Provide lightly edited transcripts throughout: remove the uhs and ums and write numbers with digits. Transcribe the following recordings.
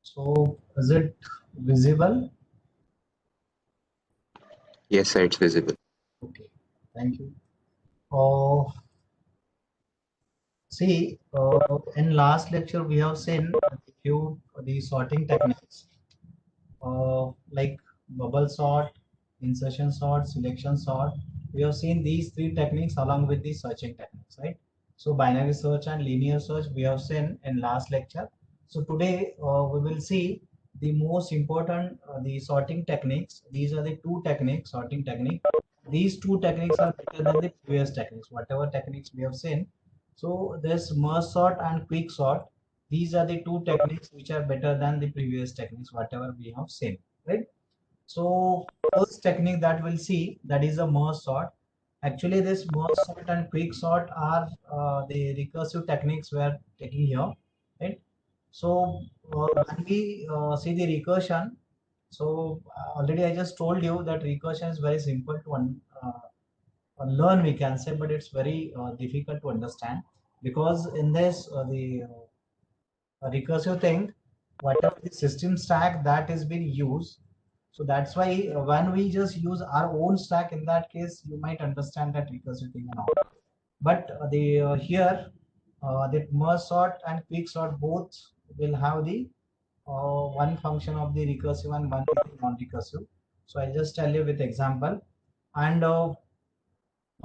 So is it visible? Yes, sir, it's visible. Okay, thank you. Uh, in last lecture we have seen a few the sorting techniques, like bubble sort, insertion sort, selection sort. We have seen these three techniques along with the searching techniques, right? So binary search and linear search we have seen in last lecture. So today we will see the most important the sorting techniques. These are the two techniques, sorting technique. These two techniques are better than the previous techniques, whatever techniques we have seen. So this merge sort and quick sort, these are the two techniques which are better than the previous techniques, whatever we have seen, right? So first technique that we'll see, that is a merge sort. Actually, this merge sort and quick sort are the recursive techniques we are taking here, right? So when we see the recursion, so already I just told you that recursion is very simple to learn, we can say, but it's very difficult to understand, because in this the recursive thing, whatever the system stack that is being used, so that's why when we just use our own stack, in that case you might understand that recursive thing and all. But the here that merge sort and quick sort both will have the one function of the recursive and one is the non-recursive. So I'll just tell you with example. And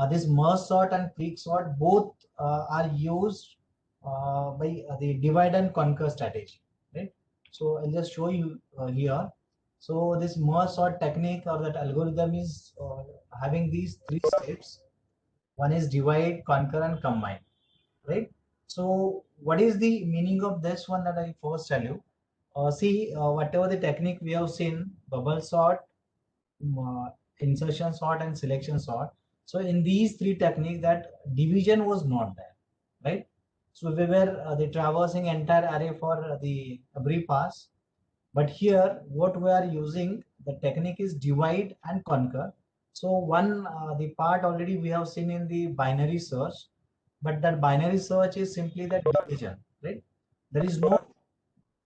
this merge sort and quick sort both are used by the divide and conquer strategy, right? So I'll just show you here. So this merge sort technique or that algorithm is having these three steps. One is divide, conquer, and combine, right? So what is the meaning of this one that I first tell you? Whatever the technique we have seen, bubble sort, uh, insertion sort and selection sort. So in these three techniques, that division was not there, right? So we were the traversing entire array for the every pass, but here what we are using, the technique is divide and conquer. So one the part already we have seen in the binary search, but that binary search is simply that division, right? There is no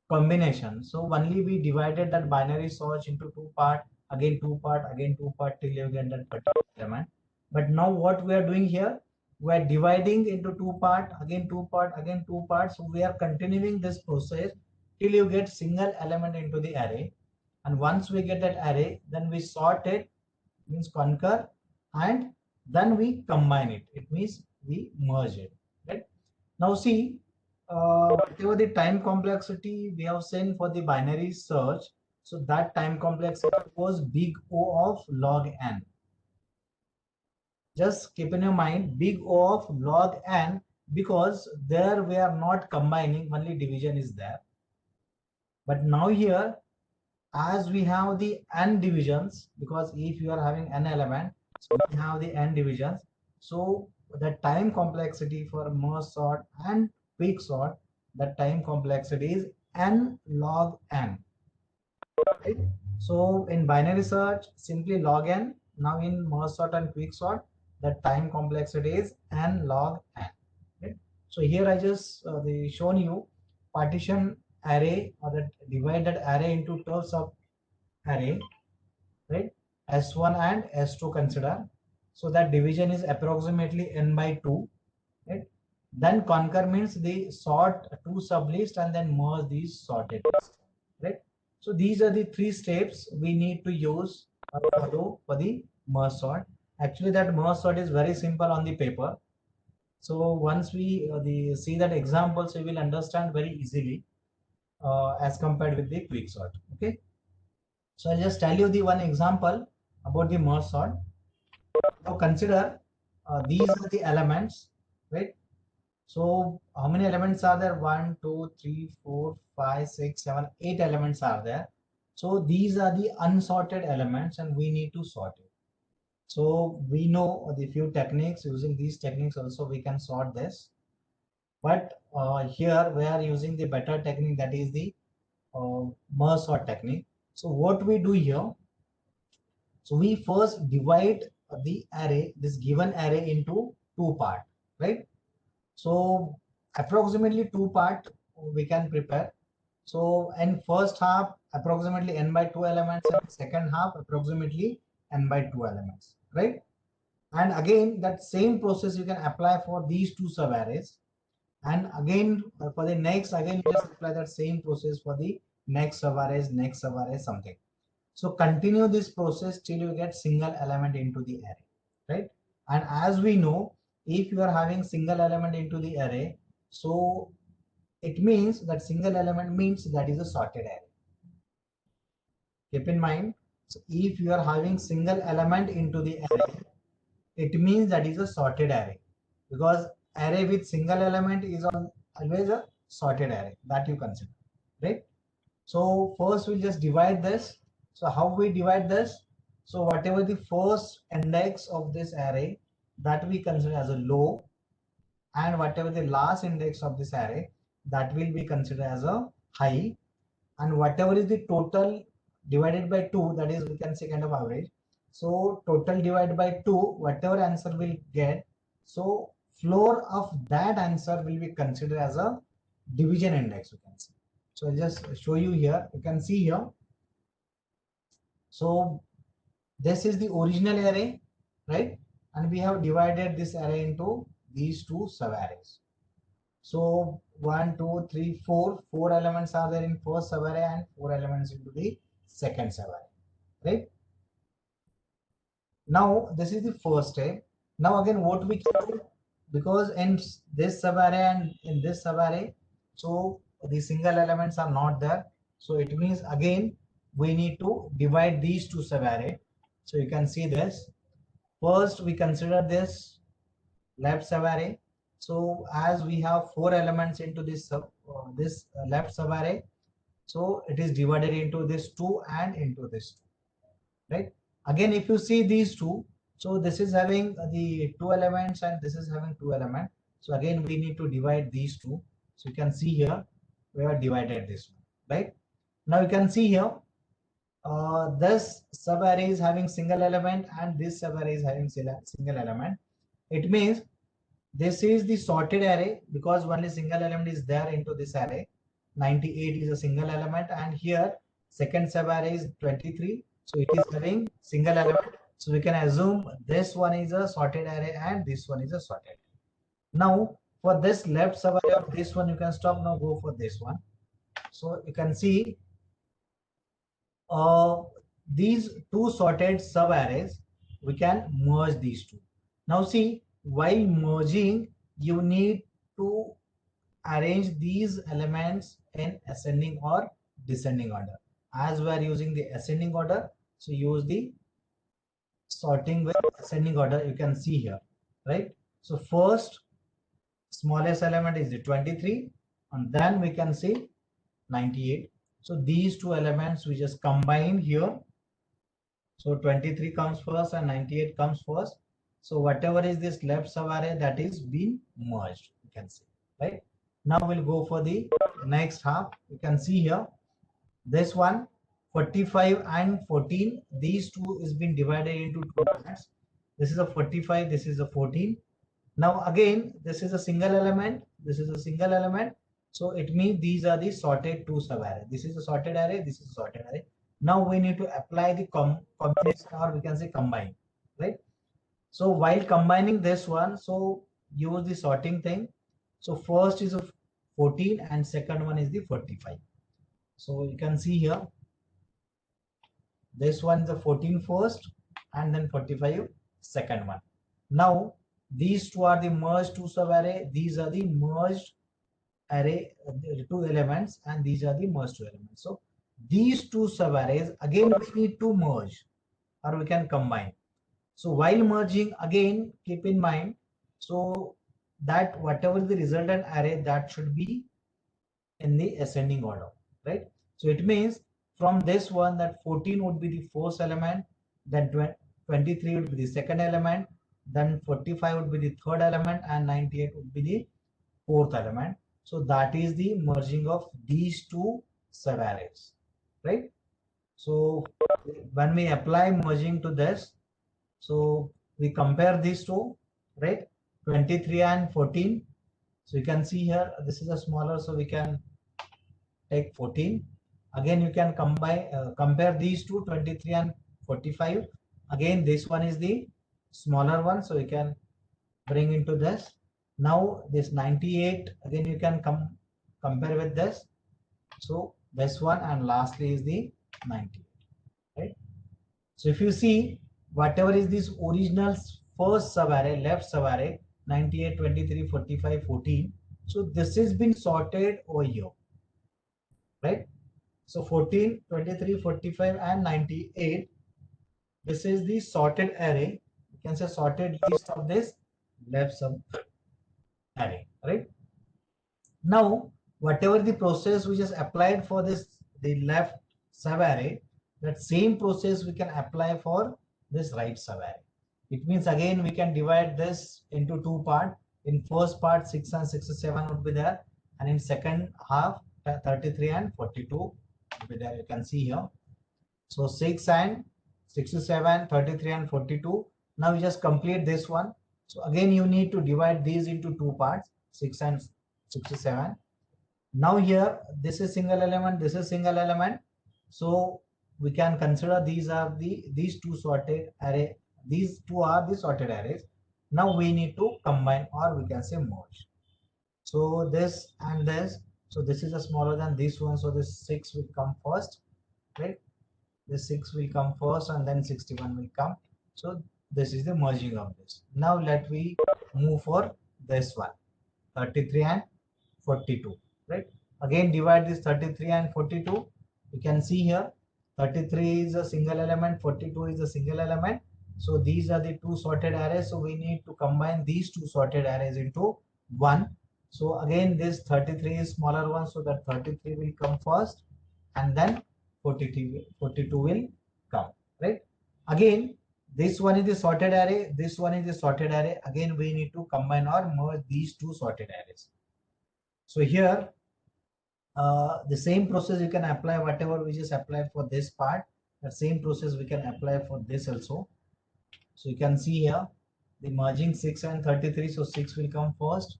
combination. So only we divided that binary search into two part, again two part, again two part till you get that particular element. But now what we are doing here, we are dividing into two part, again two part, again two parts. So we are continuing this process till you get single element into the array. And once we get that array, then we sort it, means conquer, and then we combine it. It means we merge it. Right? Now see, whatever the time complexity we have seen for the binary search, so that time complexity was big O of log n. Just keep in your mind big O of log n, because there we are not combining, only division is there. But now here, as we have the n divisions, because if you are having n element, so we have the n divisions. So the time complexity for merge sort and quick sort, the time complexity is n log n, right? So in binary search, simply log n. Now in merge sort and quick sort, the time complexity is n log n, right? So here I just shown you partition array, or the divided array into terms of array, right? S1 and S2 consider. So that division is approximately n by 2, right? Then conquer means the sort two sublist and then merge these sorted list, right? So these are the three steps we need to use or follow for the merge sort. Actually, that merge sort is very simple on the paper. So once we see that examples, we will understand very easily as compared with the quick sort. Okay. So I'll just tell you the one example about the merge sort. Now consider these are the elements, right? So how many elements are there? 1, 2, 3, 4, 5, 6, 7, 8 elements are there. So these are the unsorted elements and we need to sort it. So we know the few techniques. Using these techniques also we can sort this. But here we are using the better technique, that is the merge sort technique. So what we do here, so we first divide the array, this given array, into two parts, right? So approximately two part we can prepare. So in first half approximately n by 2 elements, and second half approximately n by 2 elements, right? And again that same process you can apply for these two subarrays, and again for the next, again you just apply that same process for the next subarrays, something. So continue this process till you get single element into the array, right? And as we know, if you are having single element into the array, so it means that single element means that is a sorted array. Keep in mind, so if you are having single element into the array, it means that is a sorted array, because array with single element is always a sorted array that you consider, right? So first we'll just divide this. So how we divide this? So whatever the first index of this array that we consider as a low, and whatever the last index of this array that will be considered as a high, and whatever is the total divided by 2, that is we can say kind of average. So total divided by 2, whatever answer we'll get, so floor of that answer will be considered as a division index, you can say. So I'll just show you here. You can see here. So this is the original array, right? And we have divided this array into these two subarrays. So 1, 2, 3, 4. 4 elements are there in first subarray and 4 elements into the second subarray, right? Now this is the first step. Now again what we can do, because in this subarray and in this subarray, so the single elements are not there. So it means again we need to divide these two subarray. So you can see this. First we consider this left subarray. So as we have 4 elements into this left subarray, so it is divided into this 2 and into this 2, right? Again, if you see these two, so this is having the 2 elements and this is having 2 elements. So again, we need to divide these two. So you can see here, we have divided this one, right? Now you can see here, this subarray is having single element and this subarray is having single element. It means this is the sorted array because only single element is there into this array. 98 is a single element, and here second subarray is 23. So it is having single element. So we can assume this one is a sorted array and this one is a sorted array. Now for this left subarray of this one, you can stop now, go for this one. So you can see uh, these two sorted subarrays, we can merge these two. Now see, while merging, you need to arrange these elements in ascending or descending order. As we are using the ascending order, so use the sorting with ascending order, you can see here, right? So first smallest element is the 23, and then we can see 98. So these two elements we just combine here. So 23 comes first and 98 comes first. So whatever is this left subarray, that is being merged, you can see, right? Now we'll go for the next half. You can see here, this one 45 and 14, these two is being divided into two parts. This is a 45, this is a 14. Now again, this is a single element, this is a single element. So it means these are the sorted two subarray. This is a sorted array, this is a sorted array. Now we need to apply the combination, or we can say combine, right? So while combining this one, so use the sorting thing. So first is a 14 and second one is the 45. So you can see here, this one is the 14 first and then 45 second one. Now these two are the merged two subarray. These are the merged array, two elements, and these are the merged two elements. So these two subarrays again we need to merge, or we can combine. So while merging, again keep in mind, so that whatever the resultant array, that should be in the ascending order, right? So it means from this one, that 14 would be the first element, then 23 would be the second element, then 45 would be the third element, and 98 would be the fourth element. So that is the merging of these two subarrays, right? So when we apply merging to this, so we compare these two, right? 23 and 14. So you can see here, this is a smaller, so we can take 14. Again, you can combine, compare these two, 23 and 45. Again, this one is the smaller one, so you can bring into this. Now this 98, again you can compare with this. So this one, and lastly is the 98, right? So if you see, whatever is this original first subarray, left subarray, 98, 23, 45, 14. So this has been sorted over here, right? So 14, 23, 45 and 98. This is the sorted array. You can say sorted list of this left sub array, right? Now, whatever the process which is applied for this, the left subarray, that same process we can apply for this right subarray. It means again we can divide this into two parts. In first part, 6 and 67 would be there, and in second half, 33 and 42 would be there. You can see here. So 6 and 67, 33 and 42. Now you just complete this one. So again you need to divide these into two parts, 6 and 67. Now here, this is single element, this is single element. So we can consider these two sorted array. These two are the sorted arrays. Now we need to combine, or we can say merge. So this and this. So this is a smaller than this one. So this 6 will come first, right? This 6 will come first, and then 61 will come. So this is the merging of this. Now let we move for this one, 33 and 42, right? Again divide this 33 and 42. You can see here 33 is a single element, 42 is a single element. So these are the two sorted arrays. So we need to combine these two sorted arrays into one. So again this 33 is smaller one, so that 33 will come first, and then 42 will come, right? Again, this one is the sorted array, this one is the sorted array. Again we need to combine or merge these two sorted arrays. So here, the same process you can apply, whatever we just applied for this part, the same process we can apply for this also. So you can see here, the merging 6 and 33, so 6 will come first.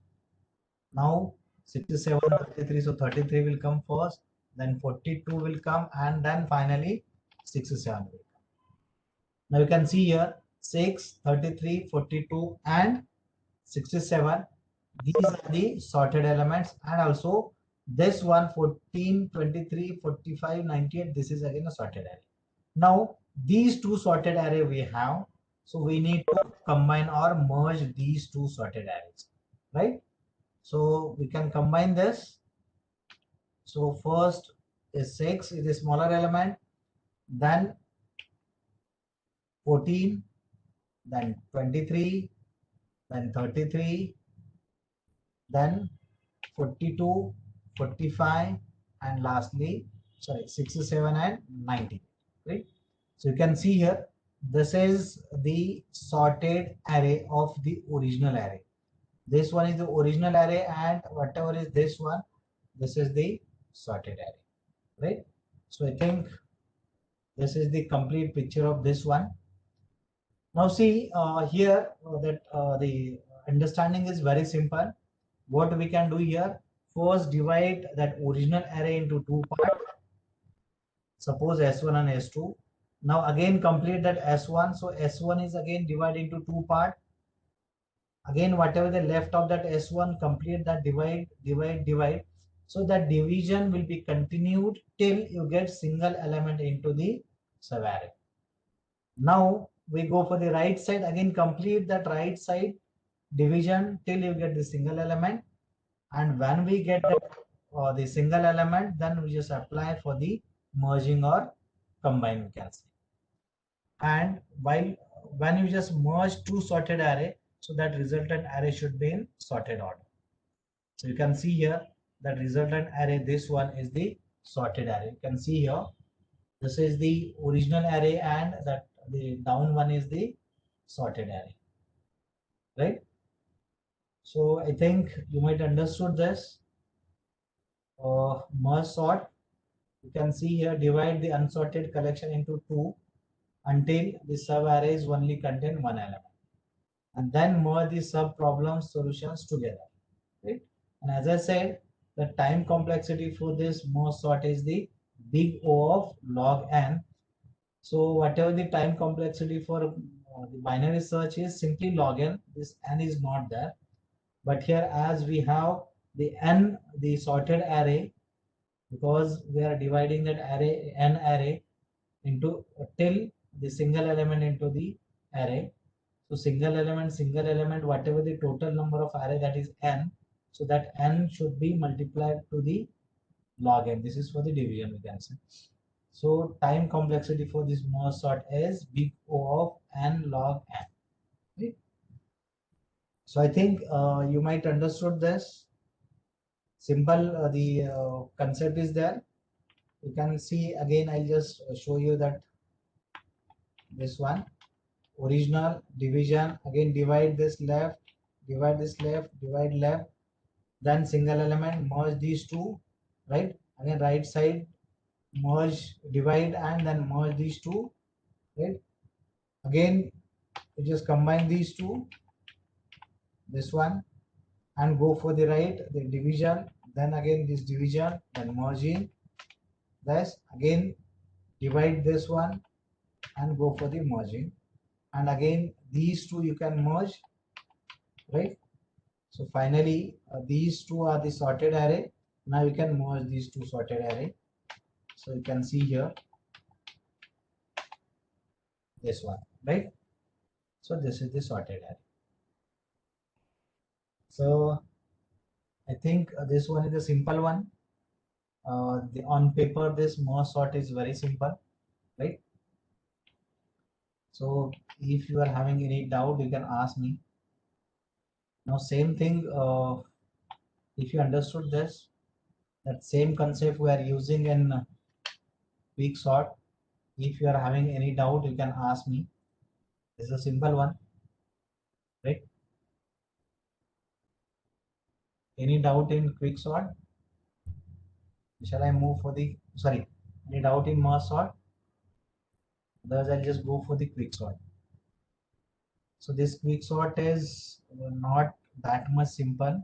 Now 67, 33, so 33 will come first, then 42 will come, and then finally 67 will come. Now you can see here 6, 33, 42 and 67. These are the sorted elements, and also this one 14, 23, 45, 98. This is again a sorted array. Now these two sorted array we have, so we need to combine or merge these two sorted arrays, right? So we can combine this. So first is 6 is a smaller element, then 14, then 23, then 33, then 42, 45, and lastly, sorry, 67 and 90, right? So you can see here, this is the sorted array of the original array. This one is the original array, and whatever is this one, this is the sorted array, right? So I think this is the complete picture of this one. Now see here that the understanding is very simple. What we can do here, first divide that original array into two parts, suppose S1 and S2. Now again complete that S1. So S1 is again divided into two parts. Again whatever the left of that S1, complete that divide. So that division will be continued till you get single element into the subarray. Now we go for the right side, again complete that right side division till you get the single element, and when we get the single element, then we just apply for the merging or combine, we can say. And while when you just merge two sorted array, so that resultant array should be in sorted order. So you can see here that resultant array, this one is the sorted array. You can see here, this is the original array, and that the down one is the sorted array, right? So I think you might understood this. Merge sort, you can see here, divide the unsorted collection into two until the sub arrays only contain one element, and then merge the sub problem solutions together, right? And as I said, the time complexity for this merge sort is the big O of log n. So whatever the time complexity for the binary search is simply log n. This n is not there. But here, as we have the n, the sorted array, because we are dividing that array, n array, into till the single element into the array. So single element, whatever the total number of array, that is n. So that n should be multiplied to the log n. This is for the division, we can say. So time complexity for this merge sort is big O of n log n. Right? So I think you might understood this. Simple, the concept is there. You can see again. I'll just show you that this one, original division, again divide this left, divide this left, divide left, then single element, merge these two, right? Again right side, merge, divide, and then merge these two, right? Again you just combine these two, this one, and go for the right, the division, then again this division, then merging, this again divide this one and go for the merging, and again these two you can merge, right? So finally these two are the sorted array. Now you can merge these two sorted array. So you can see here this one, right? So this is the sorted array. So I think this one is a simple one. On paper this merge sort is very simple, right? So if you are having any doubt, you can ask me. Now same thing, if you understood this, that same concept we are using in quick sort. If you are having any doubt, you can ask me. This is a simple one, right? Any doubt in quick sort? Shall I move for the, sorry, any doubt in merge sort? Otherwise I'll just go for the quick sort. So this quick sort is not that much simple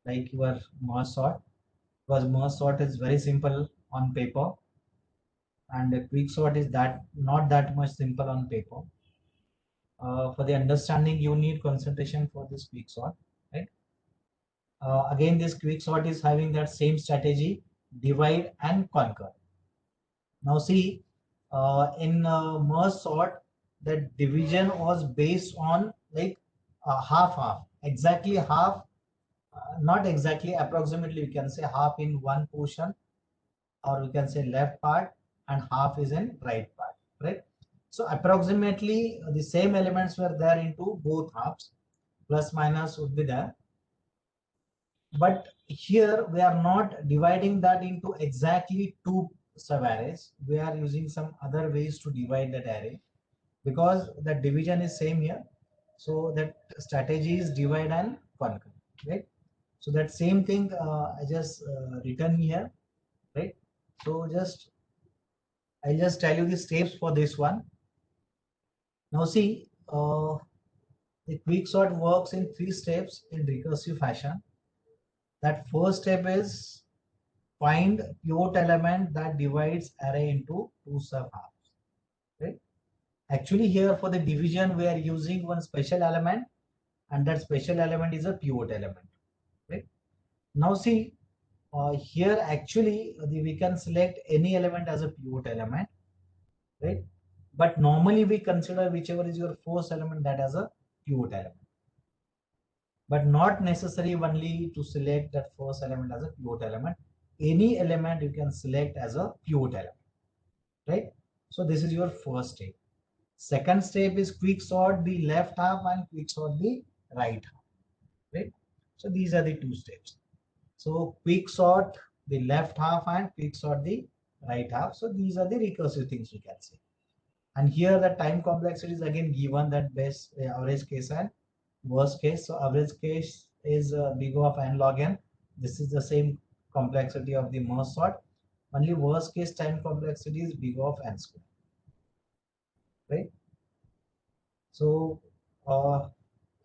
like your merge sort, because merge sort is very simple on paper, and a quick sort is that not that much simple on paper. For the understanding, you need concentration for this quick sort, right? Again, this quick sort is having that same strategy, divide and conquer. Now see, in merge sort, the division was based on like half, exactly half, not exactly, approximately we can say half in one portion, or we can say left part, and half is in right part, right? So approximately the same elements were there into both halves, plus minus would be there. But here we are not dividing that into exactly two sub-arrays. We are using some other ways to divide that array, because the division is same here. So that strategy is divide and conquer, right? So that same thing I just written here, right? So just I'll just tell you the steps for this one. Now see, the quicksort works in 3 steps in recursive fashion. That first step is find pivot element that divides array into two sub-halves. Right? Actually, here for the division, we are using one special element, and that special element is a pivot element. Right? Now see, here actually we can select any element as a pivot element, right? But normally we consider whichever is your first element that as a pivot element, but not necessary only to select that first element as a pivot element. Any element you can select as a pivot element, right? So this is your first step. Second step is quick sort the left half and quick sort the right half, right? So these are the 2 steps. So quick sort the left half and quick sort the right half. So these are the recursive things we can say. And here the time complexity is again given, that best average case and worst case. So average case is big O of n log n. This is the same complexity of the merge sort. Only worst case time complexity is big O of n square, right? So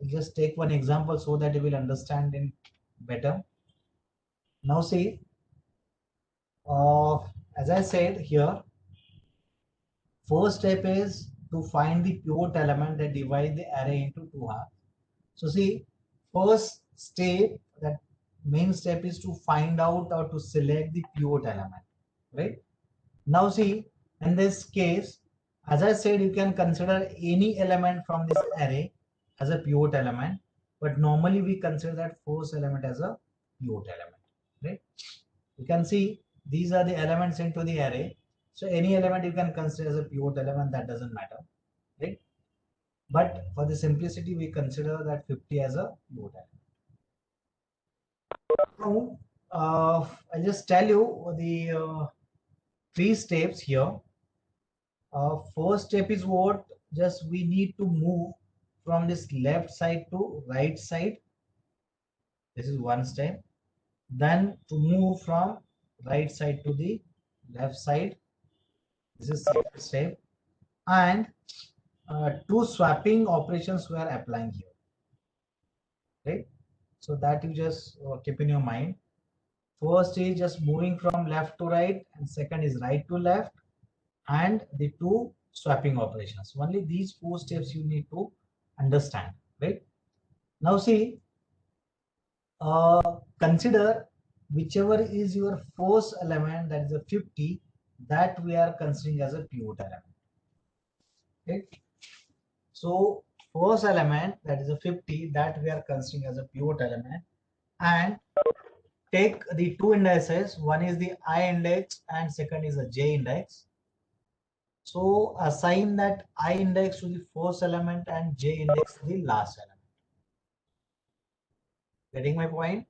just take one example so that you will understand in better. Now see, as I said here, first step is to find the pivot element that divide the array into two halves. So see, first step, that main step is to find out or to select the pivot element, right? Now see, in this case, as I said, you can consider any element from this array as a pivot element, but normally we consider that first element as a pivot element, right? You can see these are the elements into the array. So any element you can consider as a pivot element, that doesn't matter, right? But for the simplicity, we consider that 50 as a pivot element. Now, I'll just tell you the three steps here. First step is what? Just we need to move from this left side to right side. This is one step. Then to move from right side to the left side. This is second step. And two swapping operations we are applying here, right? So that you just keep in your mind. First is just moving from left to right, and second is right to left, and the two swapping operations. Only these four steps you need to understand, right? Now see, consider whichever is your first element, that is a 50, that we are considering as a pivot element, right? So first element, that is a 50, that we are considering as a pivot element, and take the two indices, one is the I index and second is the J index. So assign that I index to the first element and J index to the last element. Getting my point?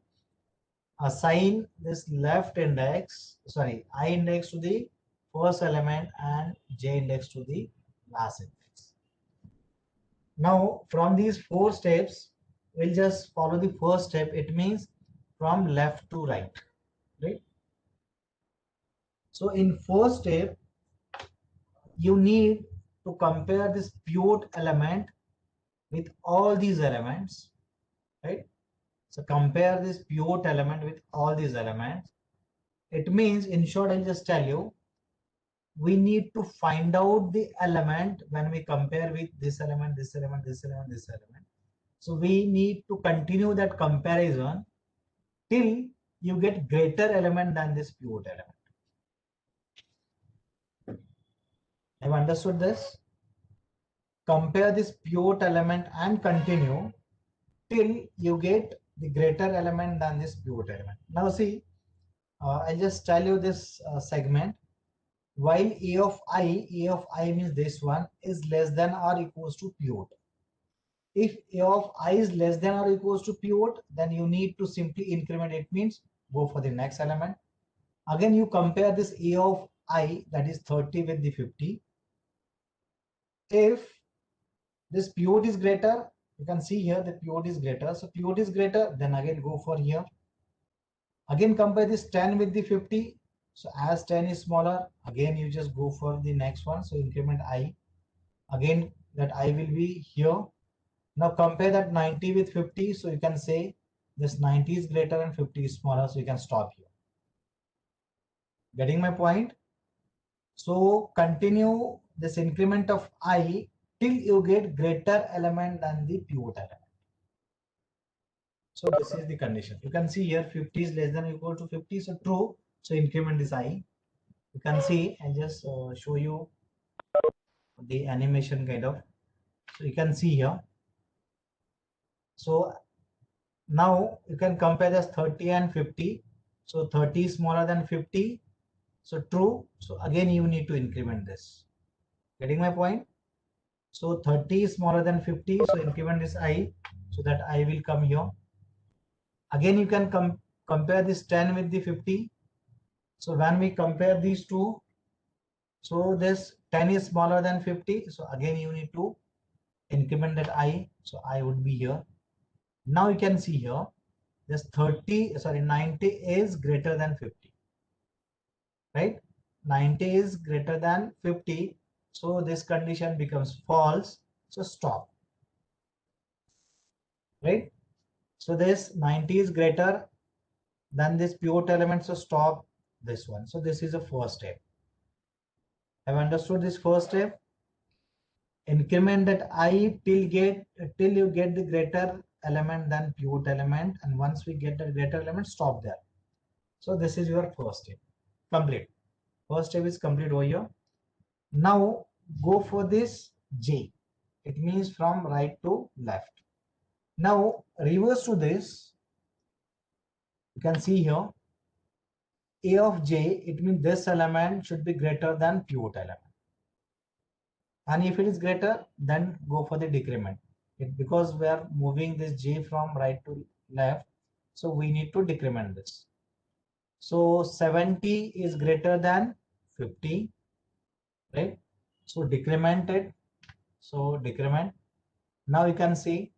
Assign this left index, sorry, I index to the first element and J index to the last index. Now from these four steps, we'll just follow the first step. It means from left to right, right? So in first step, you need to compare this pivot element with all these elements, right? So compare this pivot element with all these elements. It means, in short, I'll just tell you, we need to find out the element when we compare with this element, this element, this element, this element. So we need to continue that comparison till you get greater element than this pivot element. Have understood this? Compare this pivot element and continue till you get the greater element than this pivot element. Now see, I'll just tell you this segment. While A of I means this one, is less than or equals to pivot. If A of I is less than or equals to pivot, then you need to simply increment. It means go for the next element. Again, you compare this A of I, that is 30, with the 50. If this pivot is greater, you can see here the pivot is greater. So pivot is greater, then again go for here. Again compare this 10 with the 50. So as 10 is smaller, again you just go for the next one. So increment I. Again that I will be here. Now compare that 90 with 50. So you can say this 90 is greater and 50 is smaller. So you can stop here. Getting my point? So continue this increment of I till you get greater element than the pivot element. So this is the condition. You can see here 50 is less than or equal to 50. So true. So increment is I. You can see, I'll just show you the animation kind of. So you can see here. So now you can compare this 30 and 50. So 30 is smaller than 50. So true. So again you need to increment this. Getting my point? So 30 is smaller than 50. So increment is I. So that I will come here. Again you can compare this 10 with the 50. So when we compare these two, so this 10 is smaller than 50. So again you need to increment that I. So I would be here. Now you can see here this 90 is greater than 50, right? 90 is greater than 50. So this condition becomes false. So stop, right? So this 90 is greater then this pivot element, so stop this one. So this is the first step. Have understood this first step? Increment that I till you get the greater element than pivot element, and once we get the greater element, stop there. So this is your first step. Complete. First step is complete over here. Now go for this J. It means from right to left. Now reverse to this. You can see here A of J. It means this element should be greater than pivot element. And if it is greater, then go for the decrement. Because we are moving this J from right to left, so we need to decrement this. So 70 is greater than 50, right? So decrement it. So decrement. Now you can see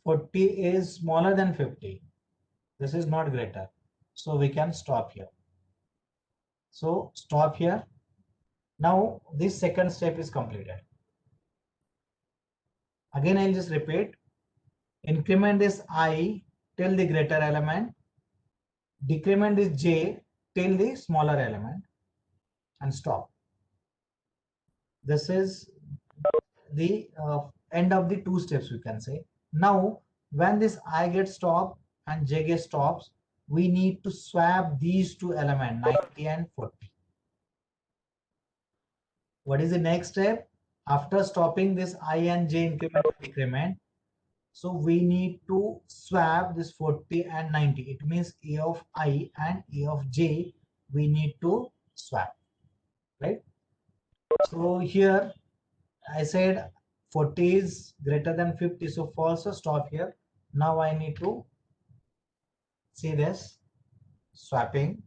40 is smaller than 50. This is not greater. So we can stop here. So stop here. Now this second step is completed. Again, I'll just repeat. Increment is I till the greater element. Decrement is J till the smaller element, and stop. This is the end of the two steps, we can say. Now when this I gets stopped and J gets stops, we need to swap these two elements, 90 and 40. What is the next step? After stopping this I and J increment decrement, so we need to swap this 40 and 90. It means A of I and A of J we need to swap, right? So here I said 40 is greater than 50, so false, so stop here. Now I need to see this swapping.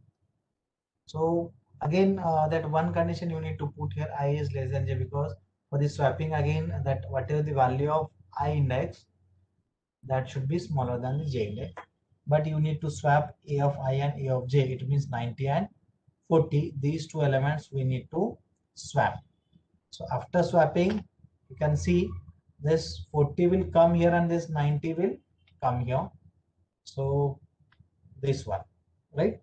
So again, that one condition you need to put here, I is less than J, because for the swapping again, that whatever the value of I index, that should be smaller than the J index. But you need to swap A of I and A of J. It means 90 and 40. These two elements we need to swap. So after swapping, you can see this 40 will come here and this 90 will come here. So this one, right?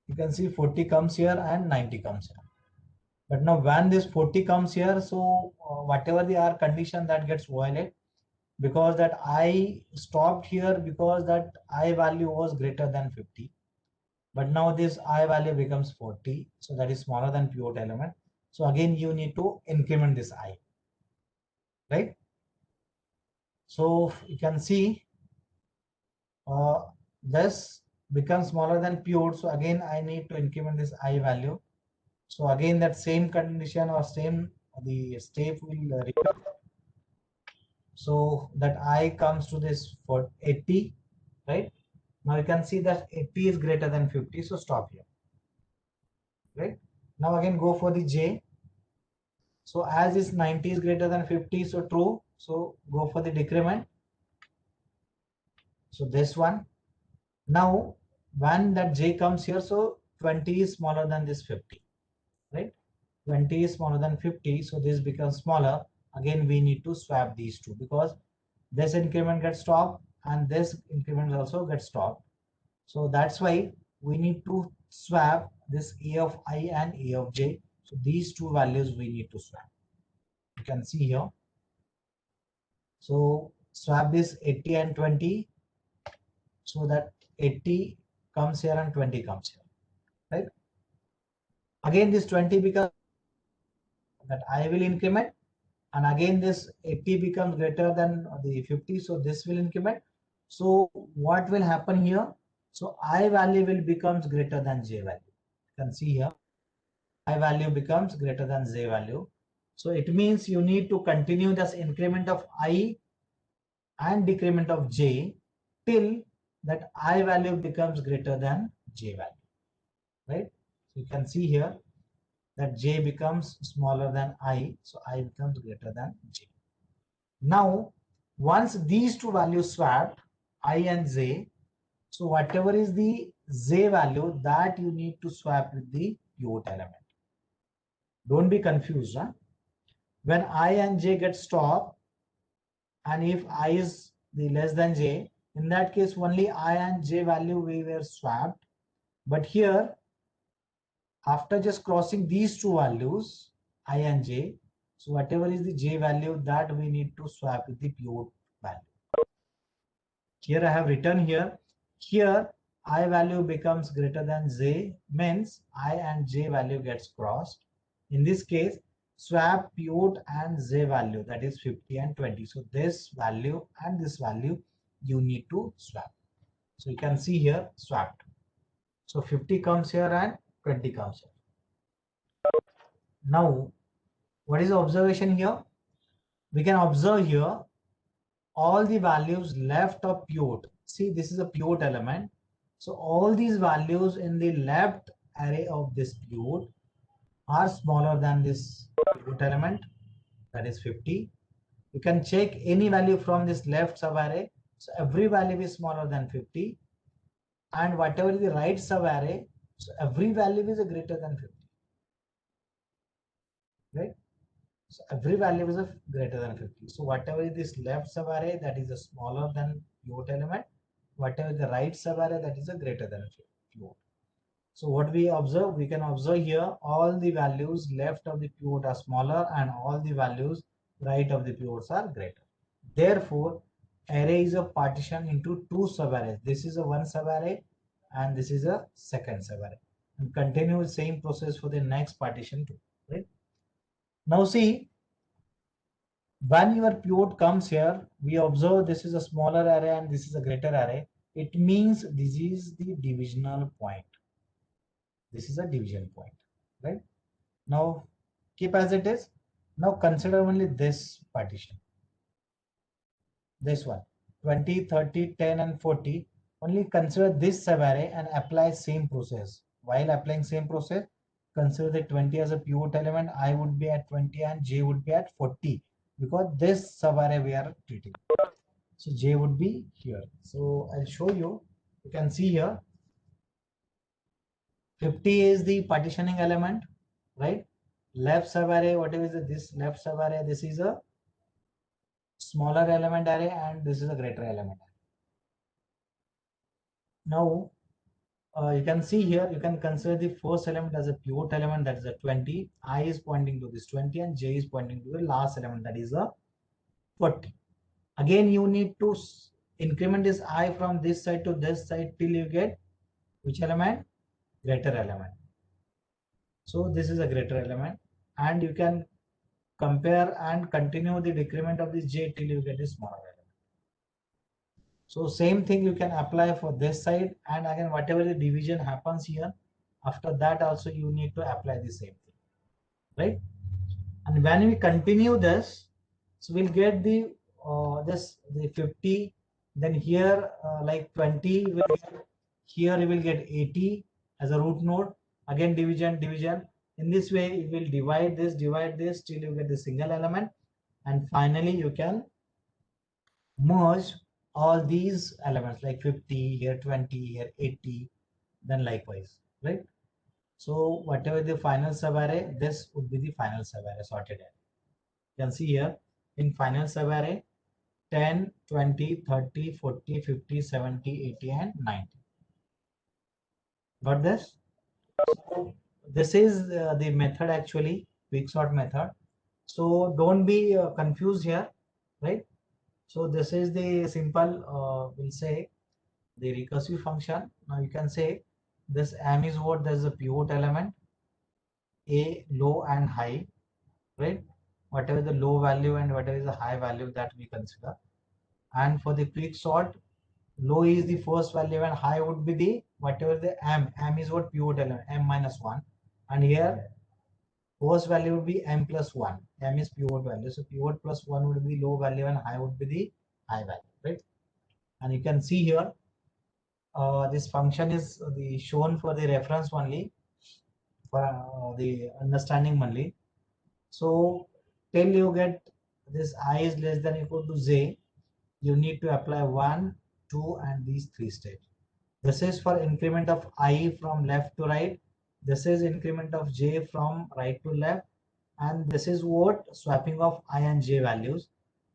You can see 40 comes here and 90 comes here. But now when this 40 comes here, so whatever the R condition that gets violated, because that I stopped here because that I value was greater than 50. But now this I value becomes 40. So that is smaller than pivot element. So again, you need to increment this I, right? So you can see this becomes smaller than pivot. So again, I need to increment this I value. So again, that same condition or same the step will repeat. So that I comes to this for 80, right? Now you can see that 80 is greater than 50. So stop here, right? Now again, go for the J. So as is 90 is greater than 50, so true. So go for the decrement. So this one. Now when that J comes here, so 20 is smaller than this 50, right? 20 is smaller than 50, so this becomes smaller. Again, we need to swap these two because this increment gets stopped and this increment also gets stopped. So that's why we need to swap this A of I and A of J. So these two values we need to swap. You can see here. So swap this 80 and 20 so that 80 comes here and 20 comes here, right? Again, this 20 becomes that I will increment, and again this 80 becomes greater than the 50, so this will increment. So what will happen here? So I value will becomes greater than J value. You can see here I value becomes greater than J value. So it means you need to continue this increment of I and decrement of J till that I value becomes greater than J value, right? So you can see here that J becomes smaller than I, so I becomes greater than J. Now, once these two values swapped, I and J, so whatever is the J value, that you need to swap with the pivot element. Don't be confused. Huh? When I and J get stopped, and if I is the less than J, In that case, only I and j value we were swapped. But here, after just crossing these two values, I and j, so whatever is the j value, that we need to swap with the pivot value. Here I have written here I value becomes greater than j, means I and j value gets crossed. In this case, swap pivot and j value, that is 50 and 20. So this value and this value you need to swap. So you can see here swapped. So 50 comes here and 20 comes here. Now, what is the observation here? We can observe here all the values left of pivot. See, this is a pivot element. So all these values in the left array of this pivot are smaller than this pivot element, that is 50. You can check any value from this left subarray. So every value is smaller than 50. And whatever is the right subarray, so every value is greater than 50. Right? So every value is greater than 50. So whatever is this left subarray, that is a smaller than pivot element. Whatever the right subarray, that is a greater than pivot. So what we observe, we can observe here all the values left of the pivot are smaller and all the values right of the pivots are greater. Therefore, array is a partition into two subarrays. This is a one subarray and this is a second subarray. And continue the same process for the next partition too. Right? Now see, when your pivot comes here, we observe this is a smaller array and this is a greater array. It means this is the divisional point. This is a division point, right? Now keep as it is. Now consider only this partition. This one, 20, 30, 10 and 40. Only consider this subarray and apply same process. While applying same process, consider the 20 as a pivot element. I would be at 20 and j would be at 40 because this subarray we are treating. So j would be here. So I'll show you. You can see here 50 is the partitioning element, right? Left subarray, whatever is this left subarray, this is a smaller element array and this is a greater element array. Now you can see here, you can consider the first element as a pivot element, that is a 20. I is pointing to this 20 and j is pointing to the last element, that is a 40. Again, you need to increment this I from this side to this side till you get which element? Greater element. So this is a greater element and you can compare and continue the decrement of this j till you get a smaller element. So same thing you can apply for this side, and again whatever the division happens here, after that also you need to apply the same thing, right? And when we continue this, so we'll get the the 50, then here like 20 will get, here we will get 80 as a root node, again division. In this way you will divide this till you get the single element, and finally you can merge all these elements like 50 here, 20 here, 80, then likewise, right? So whatever the final subarray, this would be the final subarray sorted array. You can see here in final subarray 10, 20, 30, 40, 50, 70, 80 and 90. Got this? So this is the method, actually quicksort method. So don't be confused here, right? So this is the simple we'll say the recursive function. Now you can say this m is what? There's a pivot element, a low and high, right? Whatever the low value and whatever is the high value that we consider. And for the quick sort, low is the first value and high would be the whatever the m is what? Pivot element, m minus 1. And here first value would be m plus 1. M is pivot value. So pivot plus 1 would be low value and high would be the high value, right? And you can see here this function is the shown for the reference only, for the understanding only. So till you get this I is less than equal to j, you need to apply 1, 2 and these 3 steps. This is for increment of I from left to right. This is increment of j from right to left. And this is what? Swapping of I and j values.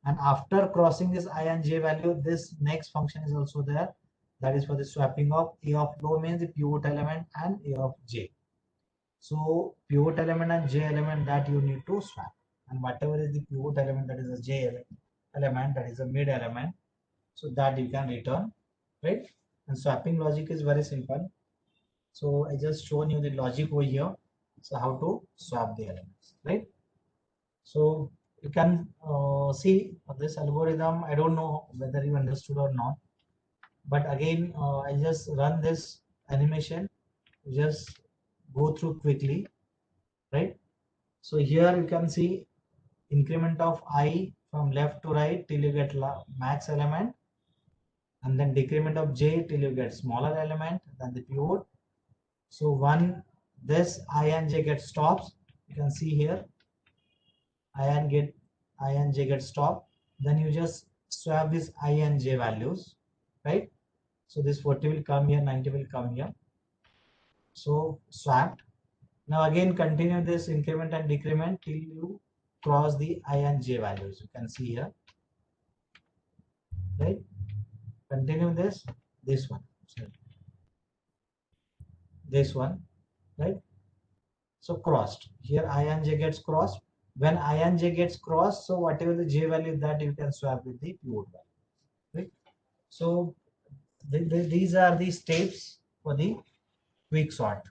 And after crossing this I and j value, this next function is also there. That is for the swapping of a of low means the pivot element and a of j. So pivot element and j element that you need to swap. And whatever is the pivot element, that is a j element, that is a mid element, so that you can return, right? And swapping logic is very simple. So I just shown you the logic over here. So how to swap the elements, right? So you can see this algorithm. I don't know whether you understood or not, but again, I just run this animation, just go through quickly, right? So here you can see increment of I from left to right till you get max element, and then decrement of j till you get smaller element than the pivot. So when this I and j get stops, you can see here I and j get stopped. Then you just swap this I and j values, right? So this 40 will come here, 90 will come here. So swapped. Now again continue this increment and decrement till you cross the I and j values. You can see here, right? Continue this one, sorry, this one, right? So crossed. Here I and j gets crossed. When I and j gets crossed, so whatever the j value that you can swap with the pivot value, right? So these are the steps for the quick sort.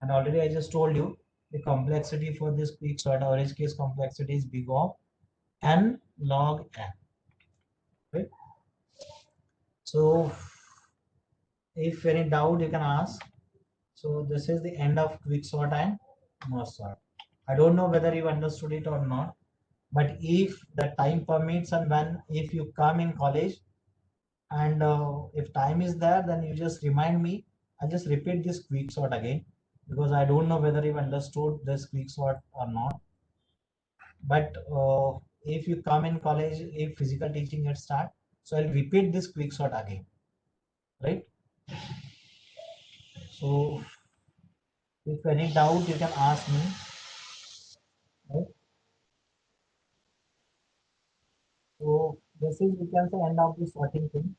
And already I just told you the complexity for this quick sort, or edge case complexity is big of n log n, right? So if any doubt you can ask. So this is the end of quick sort and merge sort. I don't know whether you understood it or not, but if the time permits and when if you come in college and if time is there, then you just remind me. I'll just repeat this quick sort again, because I don't know whether you understood this quick sort or not. But if you come in college, if physical teaching gets start, so I'll repeat this quick sort again, right? So if any doubt, you can ask me, right? So this is, we can say, end of the sorting thing.